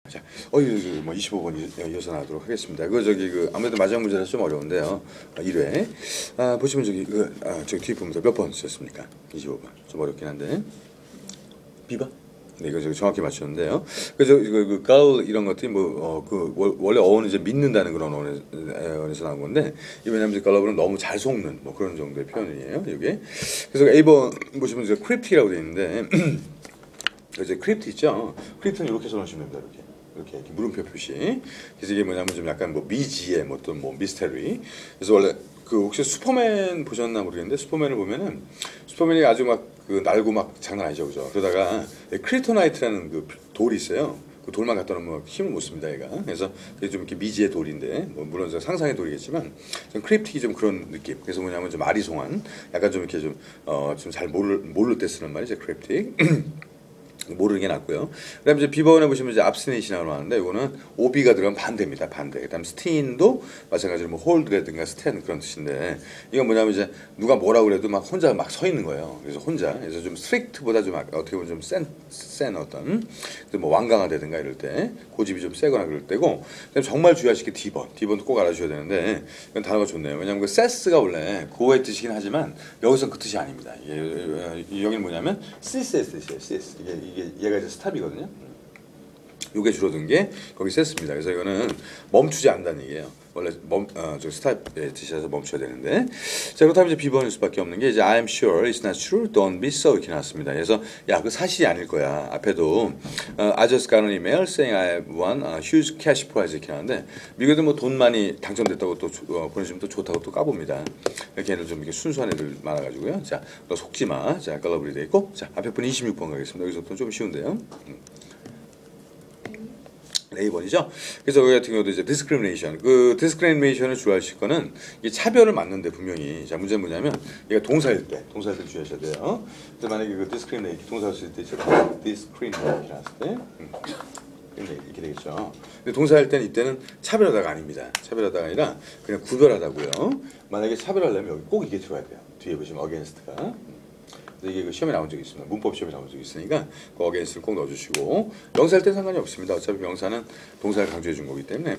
자, 뭐 25번 이어서 나가도록 하겠습니다. 아무래도 마지막 문제는 좀 어려운데요. 1회. 보시면 저기 뒤에 보면서 몇 번 쓰셨습니까? 25번. 좀 어렵긴 한데. 비바? 네, 이거 정확히 맞추는데요. 그래서 가을 이런 것들이 원래 어원은 이제 믿는다는 그런 어원에서 나온 건데, 이 왜냐면 갈러브는 너무 잘 속는 뭐 그런 정도의 표현이에요. 이게. 그래서 A번 보시면 이제 크립티라고 되어 있는데, 이제 크립트 있죠. 크립트는 이렇게 써놓으시면 됩니다. 이렇게 물음표 표시. 그래서 이게 뭐냐면 좀 약간 뭐 미지의 어떤 뭐 미스테리. 그래서 원래 혹시 슈퍼맨 보셨나 모르겠는데 슈퍼맨을 보면은 슈퍼맨이 아주 날고 장난 아니죠, 그죠? 그러다가 크리토나이트라는 돌이 있어요. 그 돌만 갖다 놓으면 힘을 못 씁니다, 얘가. 그래서 그게 좀 이렇게 미지의 돌인데, 물론 상상의 돌이겠지만, 좀 크립틱이 좀 그런 느낌. 그래서 뭐냐면 좀 아리송한, 약간 좀 이렇게 좀 잘 모를 때 쓰는 말이죠, 크립틱. 모르는 게 낫고요. 그다음에 이제 B번에 보시면 이제 abstination이라고 하는데 이거는 OB가 들어간 반대입니다. 반대. 그다음 스틴도 마찬가지로 뭐 hold라든가 stand 그런 뜻인데 이건 뭐냐면 이제 누가 뭐라고 그래도 혼자 서 있는 거예요. 그래서 혼자. 그래서 좀 strict보다 좀 어떻게 보면 좀 센 어떤 뭐 완강하다든가 이럴 때 고집이 좀 세거나 그럴 때고 그다음 정말 주의하실 게 D번. D번도 꼭 알아주셔야 되는데 이건 단어가 좋네요. 왜냐면 sass가 원래 고의 뜻이긴 하지만 여기서 그 뜻이 아닙니다. 여기는 뭐냐면 cess의 뜻이에요. cess. 얘가 이제 스탑이거든요. 요게 줄어든 게 거기 셌습니다. 그래서 이거는 멈추지 않는다는 얘기예요. 원래 스탑의 뜻이라서 멈춰야 되는데. 자, 그렇다면 이제 B번일 수밖에 없는 게 이제 I'm sure it's not true, don't be so 이렇게 나왔습니다. 그래서 그 사실이 아닐 거야. 앞에도 I just got an email saying I have won a huge cash prize 이렇게 나왔는데 미국에도 뭐 돈 많이 당첨됐다고 또 보내주면 또 좋다고 또 까봅니다. 이렇게 애들 좀 이렇게 순수한 애들 많아가지고요. 자, 너 속지 마. 자, 깔라브리 돼 있고. 자, 앞에 분 26번 가겠습니다. 여기서부터 좀 쉬운데요. A번이죠. 그래서 여기 같은 경우도 이제 discrimination. discrimination을 주의하실 거는 이 차별을 맞는데 분명히. 자, 문제는 뭐냐면 얘가 동사일 때 주의하셔야 돼요. 그래서 만약에 discriminate 동사를 쓸 때 discriminate 이렇게 나왔을 때 이렇게 되겠죠. 근데 동사할 때는 이때는 차별하다가 아닙니다. 차별하다가 아니라 그냥 구별하다고요. 만약에 차별하려면 여기 꼭 이게 들어야 돼요. 뒤에 보시면 against가. 이게 시험에 나온 적이 있습니다. 문법 시험에 나온 적이 있으니까 그 against를 꼭 넣어주시고 명사할 때 상관이 없습니다. 어차피 명사는 동사를 강조해 준 거기 때문에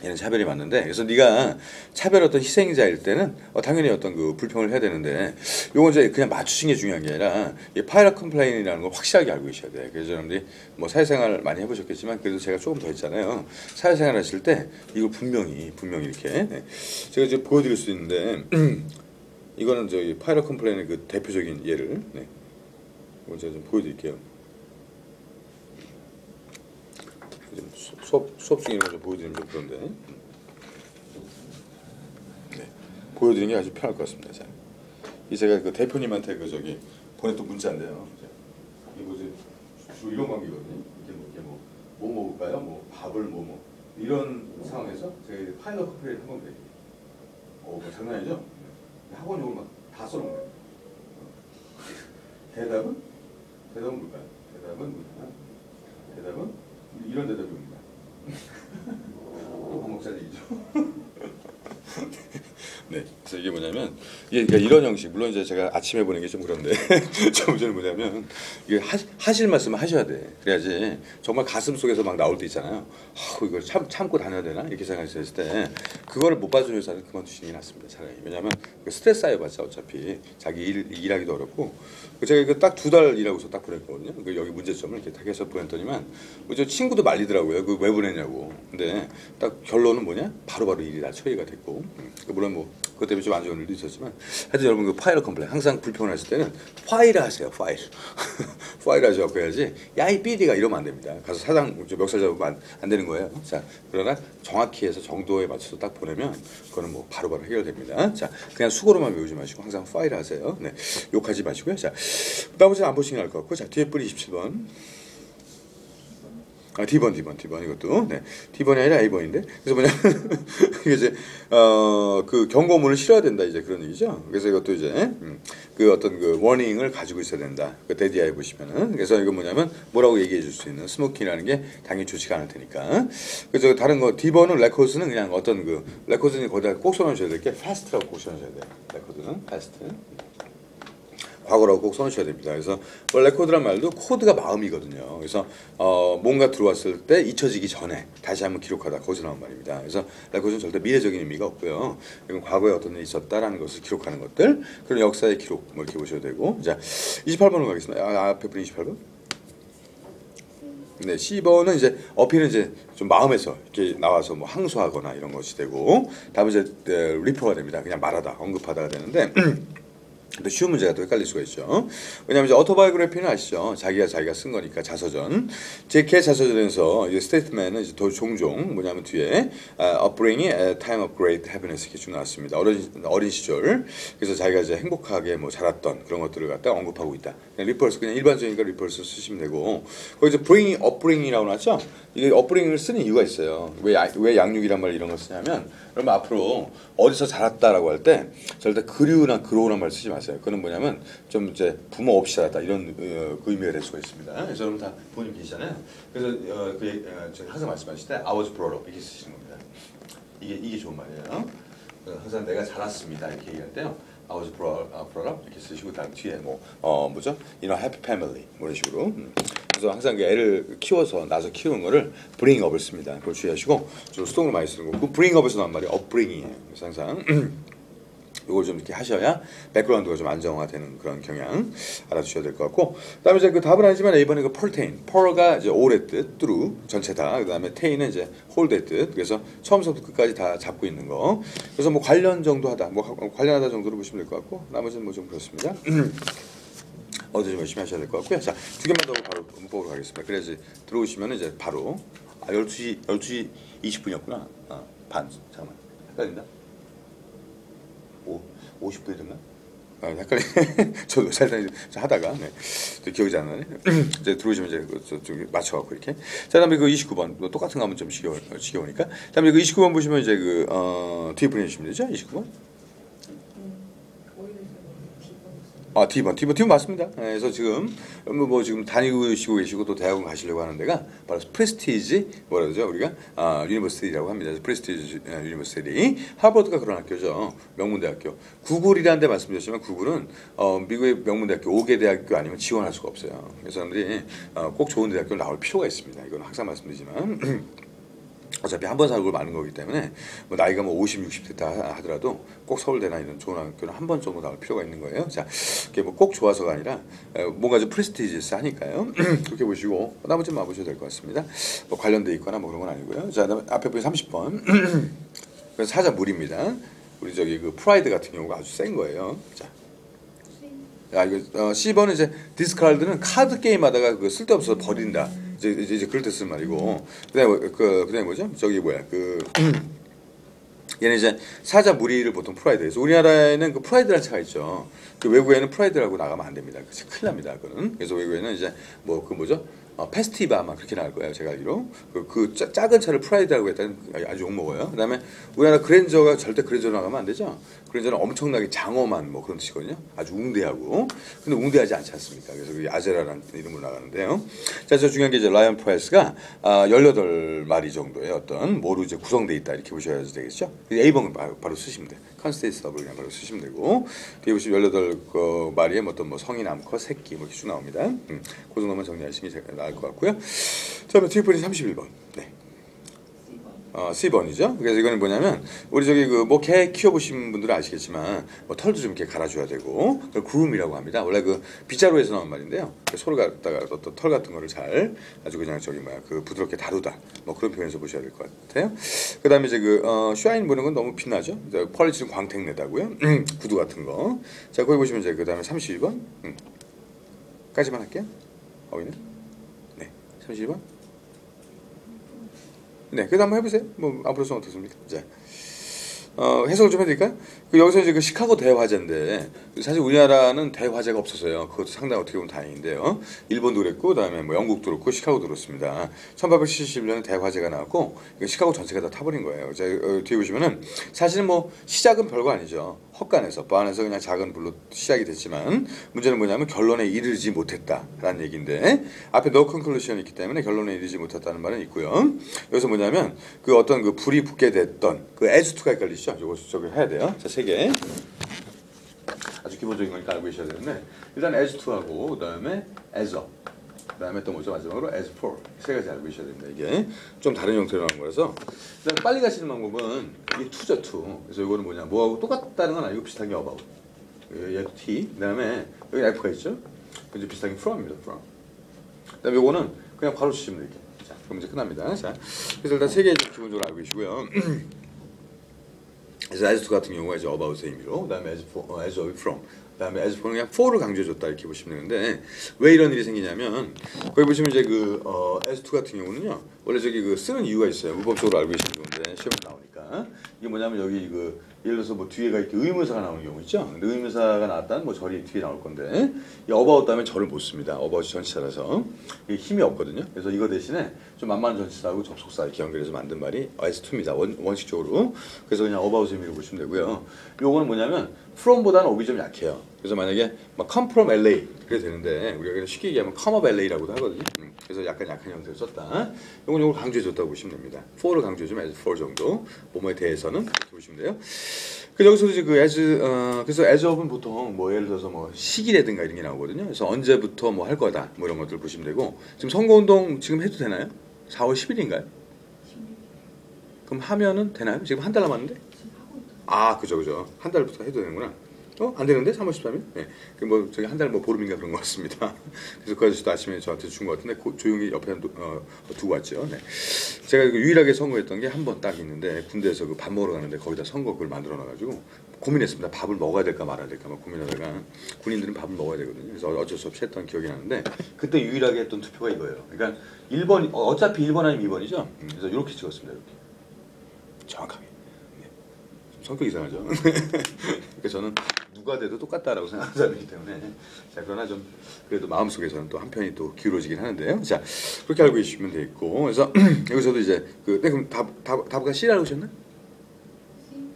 얘는 차별이 맞는데 그래서 네가 차별 어떤 희생자일 때는 당연히 어떤 불평을 해야 되는데 요건 이제 그냥 맞추신 게 중요한 게 아니라 이 파일럿 컴플레인이라는 걸 확실하게 알고 계셔야 돼요. 그래서 여러분들이 뭐 사회생활 많이 해보셨겠지만 그래도 제가 조금 더 했잖아요. 사회생활 하실 때 이걸 분명히 이렇게 제가 이제 보여드릴 수 있는데 이거는 저기 파일럿 컴플레인의 대표적인 예를 이걸 제가 좀 보여드릴게요. 수업 중에 이런 거 좀 보여드리면 좀 그런데 보여드리는 게 아주 편할 것 같습니다. 자, 이 제가 대표님한테 보냈던 문자인데요. 이거 주로 이런 관계거든요. 이렇게 뭐 먹을까요? 뭐 밥을 뭐 이런 상황에서 제가 파일럿 컴플레인 한 건데 뭐 장난 아니죠? 학원 욕을 다 써놓은 거예요. 대답은 뭘까요? 대답은 이런 대답입니다. 또 방법살 얘기죠. 네, 그래서 이게 뭐냐면 그러니까 이런 형식. 물론 이제 제가 아침에 보는 게 좀 그런데 좀 전에 뭐냐면 이게 하실 말씀을 하셔야 돼. 그래야지 정말 가슴 속에서 막 나올 때 있잖아요. 이걸 참고 다녀야 되나 이렇게 생각했을 때 그거를 못 봐주는 회사는 그만두시는 게 낫습니다. 차라리. 왜냐하면 스트레스 쌓여봤자 어차피 자기 일하기도 어렵고 제가 딱 2달 일하고서 딱 보냈거든요. 여기 문제점을 이렇게 딱 해서 보냈더니만 저 친구도 말리더라고요. 왜 보냈냐고. 근데 딱 결론은 뭐냐? 바로바로 일이 다 처리가 됐고 물론 뭐 그것 때문에 좀 안 좋은 일도 있었지만 하여튼 여러분 파일럿 컴플레인 항상 불평을 하실 때는 파일 하세요. 파일 하셔갖고 해야지 야 이 삐디가 이러면 안 됩니다. 가서 사장 멱살 잡으면 안 되는 거예요. 자, 그러나 정확히 해서 정도에 맞춰서 딱 보내면 그거는 뭐 바로바로 해결됩니다. 자, 그냥 수고로만 외우지 마시고 항상 파일 하세요. 네, 욕하지 마시고요. 자, 나머지는 안 보시는 게 나을 것 같고 자, 뒤에 분 27번 D번 이것도 D번이 아니라 A번인데 그래서 뭐냐면 이게 이제 경고문을 실어야 된다 이제 그런 얘기죠. 그래서 이것도 이제 어떤 워닝을 가지고 있어야 된다. 데디아에 보시면은 그래서 이거 뭐냐면 뭐라고 얘기해 줄 수 있는 스모킹이라는 게 당연히 좋지가 않을 테니까. 그래서 다른 거 D번은 레코드는 그냥 어떤 레코드는 거기다 꼭 써놓으셔야 될 게 fast라고 꼭 써놓으셔야 돼요. 레코드는 fast. 과거라고 꼭 써놓으셔야 됩니다. 그래서 원래 레코드란 말도 코드가 마음이거든요. 그래서 뭔가 들어왔을 때 잊혀지기 전에 다시 한번 기록하다 거기서 나온 말입니다. 그래서 레코드는 절대 미래적인 의미가 없고요. 이건 과거에 어떤 일이 있었다라는 것을 기록하는 것들, 그런 역사의 기록 뭐 이렇게 보셔도 되고. 자, 28번으로 가겠습니다. 앞에 분 28번. 네, C번은 이제 어필은 이제 좀 마음에서 이렇게 나와서 뭐 항소하거나 이런 것이 되고, 다음은 이제 리퍼가 됩니다. 그냥 말하다, 언급하다가 되는데. 또 쉬운 문제가 또 헷갈릴 수가 있죠. 왜냐하면 이제 오토바이오그래피는 아시죠? 자기가 쓴 거니까 자서전. 제 자서전에서 이제 스테이트맨은 이제 더 종종 뭐냐면 뒤에 upbringing at a time of great happiness 이렇게 쭉 나왔습니다. 어린 시절. 그래서 자기가 이제 행복하게 뭐 자랐던 그런 것들을 갖다 언급하고 있다. 그냥 리펄스 그냥 일반적이니까 리펄스 쓰시면 되고. 거기 이제 upbringing이라고 나왔죠? 이게 upbringing을 쓰는 이유가 있어요. 왜 양육이란 말 이런 걸 쓰냐면, 그러면 앞으로 어디서 자랐다라고 할 때 절대 그리우나 그로우란 말 쓰지 마세요. 그건 뭐냐면 좀 이제 부모 없이 자랐다 이런 그 의미가 될 수가 있습니다. 그래서 여러분 다 부모님 계시잖아요. 그래서 제가 항상 말씀하실 때 I was brought up 이렇게 쓰시는 겁니다. 이게 좋은 말이에요. 항상 내가 자랐습니다 이렇게 얘기할 때요. I was brought up 이렇게 쓰시고 다음 뒤에 뭐죠? You know, happy family 뭐 이런 식으로. 그래서 항상 그 애를 키워서 나서 키우는 거를 bring up을 씁니다. 그걸 주의하시고 좀 수동으로 많이 쓰는 거고, 그 bring up에서 나온 말이 upbringing이에요. 그래서 항상 이걸 좀 이렇게 하셔야 백그라운드가 좀 안정화되는 그런 경향 알아두셔야 될 것 같고, 그다음에 이제 그 답은 아니지만 A번에 그 pertain, per가 이제 all의 뜻, through 전체다. 그다음에 tain은 이제 whole의 뜻. 그래서 처음부터 끝까지 다 잡고 있는 거. 그래서 뭐 관련 정도 하다, 뭐 관련하다 정도로 보시면 될 것 같고, 나머지는 뭐 좀 그렇습니다. 좀 열심히 하셔야 될 것 같고요. 자, 두 개만 더 바로 문법으로 가겠습니다. 그래야지 들어오시면 이제 바로 12시 20분이었구나. 반. 잠깐만. 헷갈린다. 50분이 됐나? 헷갈리. 저도 살짝 하다가 기억이 잘 안 나네. 이제 들어오시면 이제 좀 맞춰갖고 이렇게. 자, 그다음에 그 29번 똑같은 거 하면 좀 지겨우니까. 그다음에 그 29번 보시면 이제 그 뒤에 보내주시면 되죠. 29번. D번 맞습니다. 그래서 지금 지금 다니시고 계시고 또 대학원 가시려고 하는 데가 바로 프레스티지 뭐라 그러죠? 우리가 유니버시티라고 합니다. 프레스티지 유니버시티. 하버드가 그런 학교죠. 명문대학교. 구글이라는 데 말씀드렸지만 구글은 미국의 명문대학교 5개 대학교 아니면 지원할 수가 없어요. 그래서 사람들이 꼭 좋은 대학교 나올 필요가 있습니다. 이건 항상 말씀드리지만. 어차피 한 번 살고 마는 거기 때문에 뭐 나이가 뭐 50, 60 됐다 하더라도 꼭 서울대나 이런 좋은 학교는 한 번 정도 나올 필요가 있는 거예요. 자, 그게 뭐 꼭 좋아서가 아니라 뭔가 좀 프레스티지하니까요. 그렇게 보시고 나머지는 봐보셔도 될 것 같습니다. 뭐 관련돼 있거나 뭐 그런 건 아니고요. 자, 그다음에 앞에 보면 30번. 그래서 사자물입니다. 우리 저기 그 프라이드 같은 경우가 아주 센 거예요. 자. 이거 C번은 이제 디스카드는 카드 게임 하다가 그 쓸데없어서 버린다. 이제 그럴 때 쓰는 말이고, 그다음에 뭐죠? 저기 뭐야 얘는 이제 사자 무리를 보통 프라이드에서, 우리나라에는 그 프라이드라는 차가 있죠. 그 외국에는 프라이드라고 나가면 안 됩니다. 큰일 납니다. 그거는. 그래서 외국에는 이제 뭐죠? 페스티바 아마 그렇게 나갈 거예요. 제가 알기로. 작은 차를 프라이드라고 했다는 아주 욕먹어요. 그다음에 우리나라 그랜저가 절대 그랜저로 나가면 안 되죠. 그랜저는 엄청나게 장엄한 뭐 그런 뜻이거든요. 아주 웅대하고. 근데 웅대하지 않지 않습니까? 그래서 그 아제라라는 이름으로 나가는데요. 자, 저 중요한 게 이제 라이언 프라이스가 18마리 정도의 어떤 뭐로 이제 구성되어 있다 이렇게 보셔야 되겠죠. A번은 바로 쓰시면 돼요. 컨스테이스업을 그냥 바로 쓰시면 되고, 뒤에 보시면 18마리의 어떤 뭐 성인, 암컷, 새끼 뭐 이렇게 쭉 나옵니다. 그 정도만 정리하시는 게 나을 것 같고요. 자, 그럼 트리플이 31번. 네. C번이죠. 그래서 이거는 뭐냐면 우리 저기 그 뭐 개 키워보신 분들은 아시겠지만 뭐 털도 좀 이렇게 갈아줘야 되고, 그걸 그룸이라고 합니다. 원래 그 빗자루에서 나온 말인데요. 소를 갖다가 어떤 털 같은 거를 잘 아주 그냥 그 부드럽게 다루다 뭐 그런 표현에서 보셔야 될 것 같아요. 그다음에 이제 샤인 보는 건 너무 빛나죠. 펄리치는 광택 내다고요. 구두 같은 거. 자, 거기 보시면 이제 그다음에 32번 까지만 할게요. 어휘는 네 32번. 네, 그래도 한번 해보세요. 뭐 앞으로서 어떻습니까? 자, 해석을 좀 해드릴까요? 여기서 이제 그 시카고 대화제인데, 사실 우리나라는 대화제가 없어서요. 그것도 상당히 어떻게 보면 다행인데요. 일본도 그랬고, 그다음에 뭐 영국도 그렇고, 시카고도 그렇습니다. 1871년에 대화제가 나왔고, 시카고 전체가 다 타버린 거예요. 자, 뒤에 보시면은 사실은 뭐 시작은 별거 아니죠. 헛간에서 안에서 그냥 작은 불로 시작이 됐지만, 문제는 뭐냐면 결론에 이르지 못했다라는 얘기인데, 앞에 no conclusion이 있기 때문에 결론에 이르지 못했다는 말은 있고요. 여기서 뭐냐면 그 어떤 그 불이 붙게 됐던 그 as to가 헷갈리시죠? 저거 해야 돼요. 자, 3개. 아주 기본적인 거니까 알고 계셔야 되는데 일단 as to하고 그다음에 as of 그다음에 또 뭐죠 마지막으로 as for 세 가지 알고 계셔야 됩니다. 이게 좀 다른 형태로 나온 거라서 일단 빨리 가시는 방법은 이게 to죠 to. 그래서 이거는 뭐냐 뭐하고 똑같다는 건 아니고 비슷한 게 about. 얘도 t. 그다음에 여기 f가 있죠. 이제 비슷한 게 from입니다. from. 그다음에 요거는 그냥 바로 치시면 돼요. 자, 그럼 이제 끝납니다. 자, 그래서 일단 세 개 기본적으로 알고 계시고요. 그래서 as to 같은 경우가 이제 about의 의미로, 그다음에 as for, as of from, 그다음에 as for는 그냥 for를 강조해줬다 이렇게 보시면 되는데 왜 이런 일이 생기냐면 거기 보시면 이제 그 as to 같은 경우는요 원래 저기 그 쓰는 이유가 있어요. 문법적으로 알고 계시는 건데 시험에 나오니까 이게 뭐냐면 여기 그 예를 들어서 뭐 뒤에가 이렇게 의문사가 나오는 경우 있죠. 근데 의문사가 나왔다는 뭐 절이 뒤에 나올 건데 이 about 다음에 절을 못 씁니다. about이 전치사라서 이게 힘이 없거든요. 그래서 이거 대신에 좀 만만한 전치사하고 접속사 이렇게 연결해서 만든 말이 as to입니다. 원칙적으로. 그래서 그냥 about의 의미로 보시면 되고요. 요거는 뭐냐면 from보다는 ob이 좀 약해요. 그래서 만약에 막 come from LA 그래 되는데 우리가 그냥 쉽게 얘기하면 come of LA라고도 하거든요. 그래서 약간 약한 형태로 썼다. 요걸 강조해줬다고 보시면 됩니다. for를 강조해주면 as for 정도. 뭐뭐에 대해서는 그렇게 보시면 돼요. 그 여기서도 이제 그 as 그래서 as of은 보통 뭐 예를 들어서 뭐 시기라든가 이런 게 나오거든요. 그래서 언제부터 뭐 할 거다 뭐 이런 것들 보시면 되고 지금 선거운동 지금 해도 되나요? 4월 10일인가요? 그럼 하면은 되나요? 지금 한 달 남았는데? 아 그죠. 한 달부터 해도 되는구나. 안 되는데 3월 13일? 네. 그 뭐 저기 한 달 뭐 보름인가 그런 것 같습니다. 그래서 그 아저씨도 아침에 저한테 준 것 같은데 조용히 옆에 두고 왔죠. 네. 제가 유일하게 선거했던 게 한 번 딱 있는데 군대에서 그 밥 먹으러 가는데 거기다 선거 그걸 만들어 놔가지고 고민했습니다. 밥을 먹어야 될까 말아야 될까 막 고민하다가 군인들은 밥을 먹어야 되거든요. 그래서 어쩔 수 없이 했던 기억이 나는데 그때 유일하게 했던 투표가 이거예요. 그러니까 1번 어차피 1번 아니면 2번이죠. 그래서 이렇게 찍었습니다. 이렇게 정확하게. 네. 성격 이상하죠. 그러니까 저는 누가 돼도 똑같다라고 생각하는 사람이기 때문에 자 그러나 좀 그래도 마음속에서는 또 한편이 또 기울어지긴 하는데요. 자 그렇게 알고 계시면 되겠고 그래서 여기서도 이제 그럼 답가 C라고 하셨나?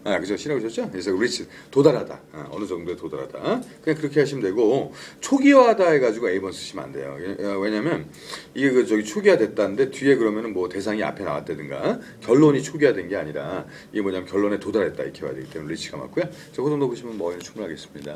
아 그죠 C라고 하셨죠? 그래서 reach 도달하다 어느 정도에 도달하다 그냥 그렇게 하시면 되고 초기화하다 해가지고 A번 쓰시면 안 돼요. 왜냐면 이게 그 저기 초기화됐다는데 뒤에 그러면은 뭐 대상이 앞에 나왔다든가 결론이 초기화된 게 아니라 이게 뭐냐면 결론에 도달했다 이렇게 와야 되기 때문에 reach가 맞고요. 저 그 정도 보시면 뭐 충분하겠습니다.